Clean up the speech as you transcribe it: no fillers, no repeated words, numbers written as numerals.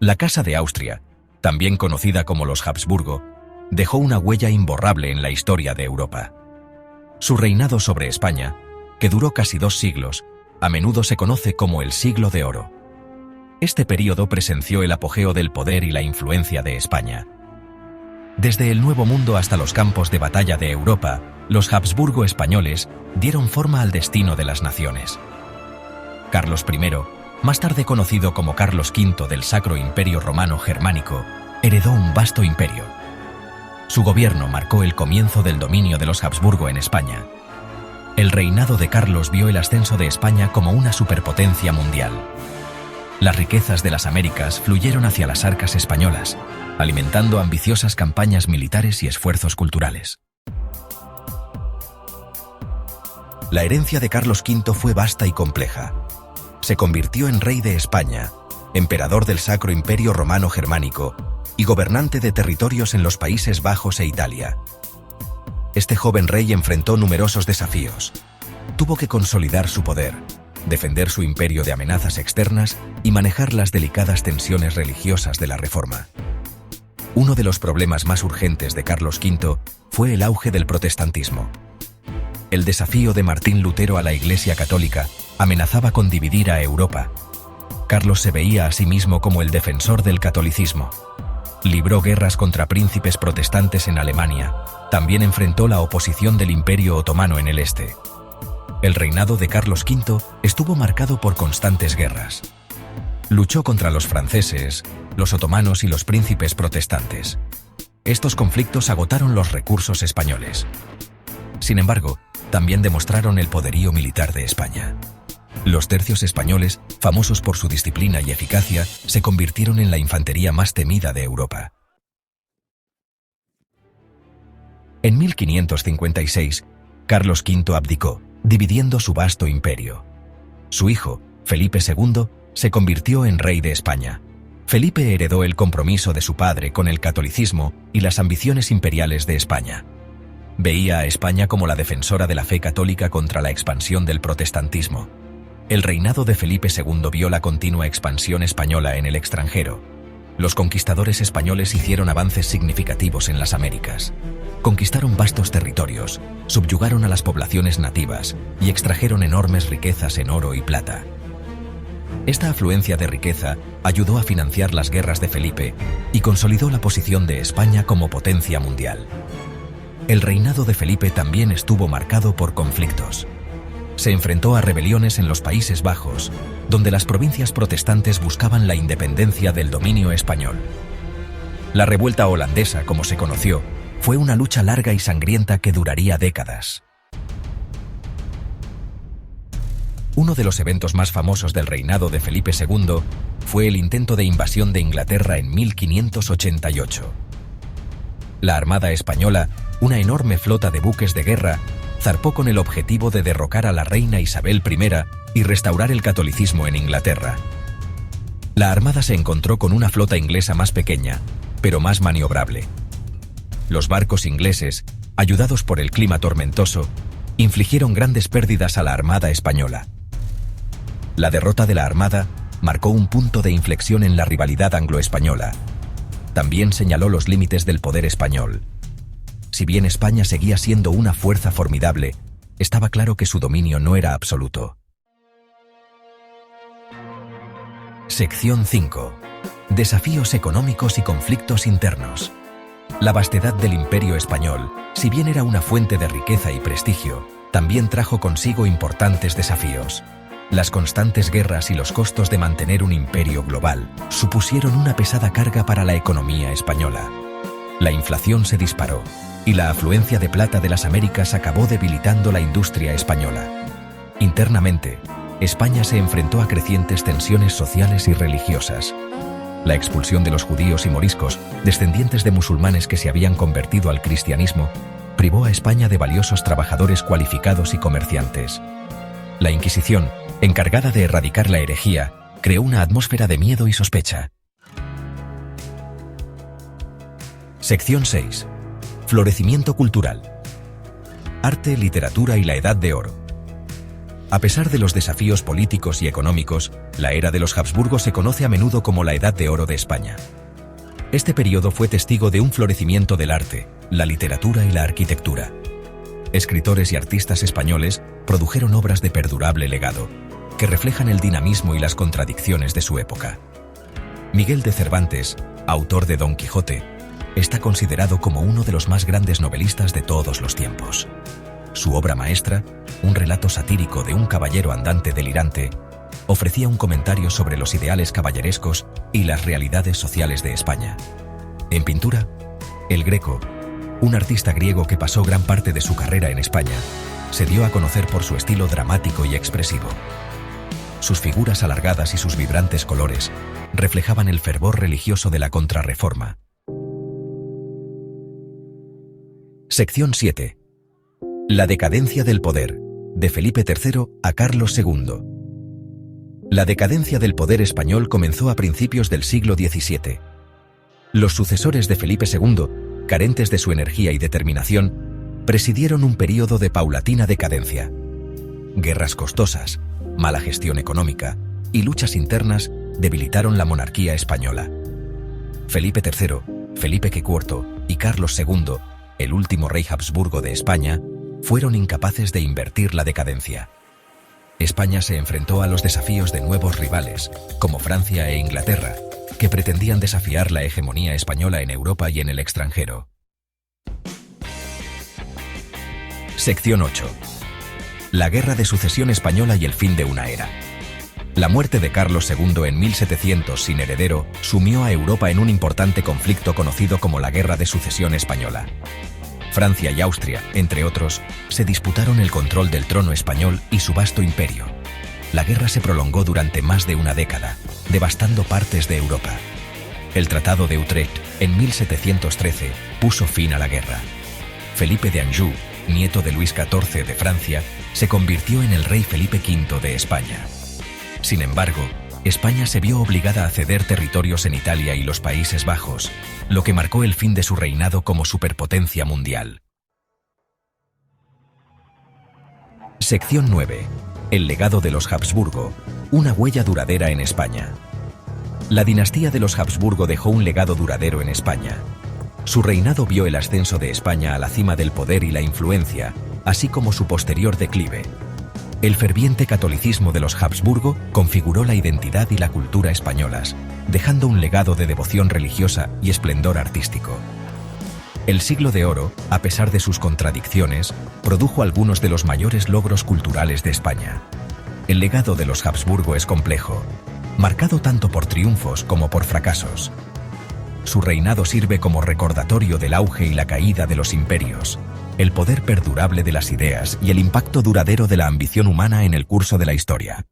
La Casa de Austria, también conocida como los Habsburgo, dejó una huella imborrable en la historia de Europa. Su reinado sobre España, que duró casi 2 siglos, a menudo se conoce como el Siglo de Oro. Este período presenció el apogeo del poder y la influencia de España. Desde el Nuevo Mundo hasta los campos de batalla de Europa, los Habsburgo españoles dieron forma al destino de las naciones. Carlos I, más tarde conocido como Carlos V del Sacro Imperio Romano Germánico, heredó un vasto imperio. Su gobierno marcó el comienzo del dominio de los Habsburgo en España. El reinado de Carlos vio el ascenso de España como una superpotencia mundial. Las riquezas de las Américas fluyeron hacia las arcas españolas, alimentando ambiciosas campañas militares y esfuerzos culturales. La herencia de Carlos V fue vasta y compleja. Se convirtió en rey de España, emperador del Sacro Imperio Romano Germánico y gobernante de territorios en los Países Bajos e Italia. Este joven rey enfrentó numerosos desafíos. Tuvo que consolidar su poder, defender su imperio de amenazas externas y manejar las delicadas tensiones religiosas de la Reforma. Uno de los problemas más urgentes de Carlos V fue el auge del protestantismo. El desafío de Martín Lutero a la Iglesia Católica amenazaba con dividir a Europa. Carlos se veía a sí mismo como el defensor del catolicismo. Libró guerras contra príncipes protestantes en Alemania. También enfrentó la oposición del Imperio Otomano en el este. El reinado de Carlos V estuvo marcado por constantes guerras. Luchó contra los franceses, los otomanos y los príncipes protestantes. Estos conflictos agotaron los recursos españoles. Sin embargo, también demostraron el poderío militar de España. Los tercios españoles, famosos por su disciplina y eficacia, se convirtieron en la infantería más temida de Europa. En 1556, Carlos V abdicó, dividiendo su vasto imperio. Su hijo, Felipe II, se convirtió en rey de España. Felipe heredó el compromiso de su padre con el catolicismo y las ambiciones imperiales de España. Veía a España como la defensora de la fe católica contra la expansión del protestantismo. El reinado de Felipe II vio la continua expansión española en el extranjero. Los conquistadores españoles hicieron avances significativos en las Américas. Conquistaron vastos territorios, subyugaron a las poblaciones nativas y extrajeron enormes riquezas en oro y plata. Esta afluencia de riqueza ayudó a financiar las guerras de Felipe y consolidó la posición de España como potencia mundial. El reinado de Felipe también estuvo marcado por conflictos. Se enfrentó a rebeliones en los Países Bajos, donde las provincias protestantes buscaban la independencia del dominio español. La revuelta holandesa, como se conoció, fue una lucha larga y sangrienta que duraría décadas. Uno de los eventos más famosos del reinado de Felipe II fue el intento de invasión de Inglaterra en 1588. La Armada Española, una enorme flota de buques de guerra, zarpó con el objetivo de derrocar a la reina Isabel I y restaurar el catolicismo en Inglaterra. La Armada se encontró con una flota inglesa más pequeña, pero más maniobrable. Los barcos ingleses, ayudados por el clima tormentoso, infligieron grandes pérdidas a la Armada española. La derrota de la Armada marcó un punto de inflexión en la rivalidad anglo-española. También señaló los límites del poder español. Si bien España seguía siendo una fuerza formidable, estaba claro que su dominio no era absoluto. Sección 5. Desafíos económicos y conflictos internos. La vastedad del Imperio español, si bien era una fuente de riqueza y prestigio, también trajo consigo importantes desafíos. Las constantes guerras y los costos de mantener un imperio global supusieron una pesada carga para la economía española. La inflación se disparó y la afluencia de plata de las Américas acabó debilitando la industria española. Internamente, España se enfrentó a crecientes tensiones sociales y religiosas. La expulsión de los judíos y moriscos, descendientes de musulmanes que se habían convertido al cristianismo, privó a España de valiosos trabajadores cualificados y comerciantes. La Inquisición, encargada de erradicar la herejía, creó una atmósfera de miedo y sospecha. Sección 6. Florecimiento cultural. Arte, literatura y la Edad de Oro. A pesar de los desafíos políticos y económicos, la era de los Habsburgo se conoce a menudo como la Edad de Oro de España. Este periodo fue testigo de un florecimiento del arte, la literatura y la arquitectura. Escritores y artistas españoles produjeron obras de perdurable legado, que reflejan el dinamismo y las contradicciones de su época. Miguel de Cervantes, autor de Don Quijote, está considerado como uno de los más grandes novelistas de todos los tiempos. Su obra maestra, un relato satírico de un caballero andante delirante, ofrecía un comentario sobre los ideales caballerescos y las realidades sociales de España. En pintura, El Greco, un artista griego que pasó gran parte de su carrera en España, se dio a conocer por su estilo dramático y expresivo. Sus figuras alargadas y sus vibrantes colores reflejaban el fervor religioso de la Contrarreforma. Sección 7. La decadencia del poder, de Felipe III a Carlos II. La decadencia del poder español comenzó a principios del siglo XVII. Los sucesores de Felipe II, carentes de su energía y determinación, presidieron un período de paulatina decadencia. Guerras costosas, mala gestión económica y luchas internas debilitaron la monarquía española. Felipe III, Felipe IV y Carlos II, el último rey Habsburgo de España, fueron incapaces de invertir la decadencia. España se enfrentó a los desafíos de nuevos rivales, como Francia e Inglaterra, que pretendían desafiar la hegemonía española en Europa y en el extranjero. Sección 8. La Guerra de Sucesión Española y el fin de una era. La muerte de Carlos II en 1700 sin heredero sumió a Europa en un importante conflicto conocido como la Guerra de Sucesión Española. Francia y Austria, entre otros, se disputaron el control del trono español y su vasto imperio. La guerra se prolongó durante más de una década, devastando partes de Europa. El Tratado de Utrecht, en 1713, puso fin a la guerra. Felipe de Anjou, nieto de Luis XIV de Francia, se convirtió en el rey Felipe V de España. Sin embargo, España se vio obligada a ceder territorios en Italia y los Países Bajos, lo que marcó el fin de su reinado como superpotencia mundial. Sección 9. El legado de los Habsburgo, una huella duradera en España. La dinastía de los Habsburgo dejó un legado duradero en España. Su reinado vio el ascenso de España a la cima del poder y la influencia, así como su posterior declive. El ferviente catolicismo de los Habsburgo configuró la identidad y la cultura españolas, dejando un legado de devoción religiosa y esplendor artístico. El Siglo de Oro, a pesar de sus contradicciones, produjo algunos de los mayores logros culturales de España. El legado de los Habsburgo es complejo, marcado tanto por triunfos como por fracasos. Su reinado sirve como recordatorio del auge y la caída de los imperios, el poder perdurable de las ideas y el impacto duradero de la ambición humana en el curso de la historia.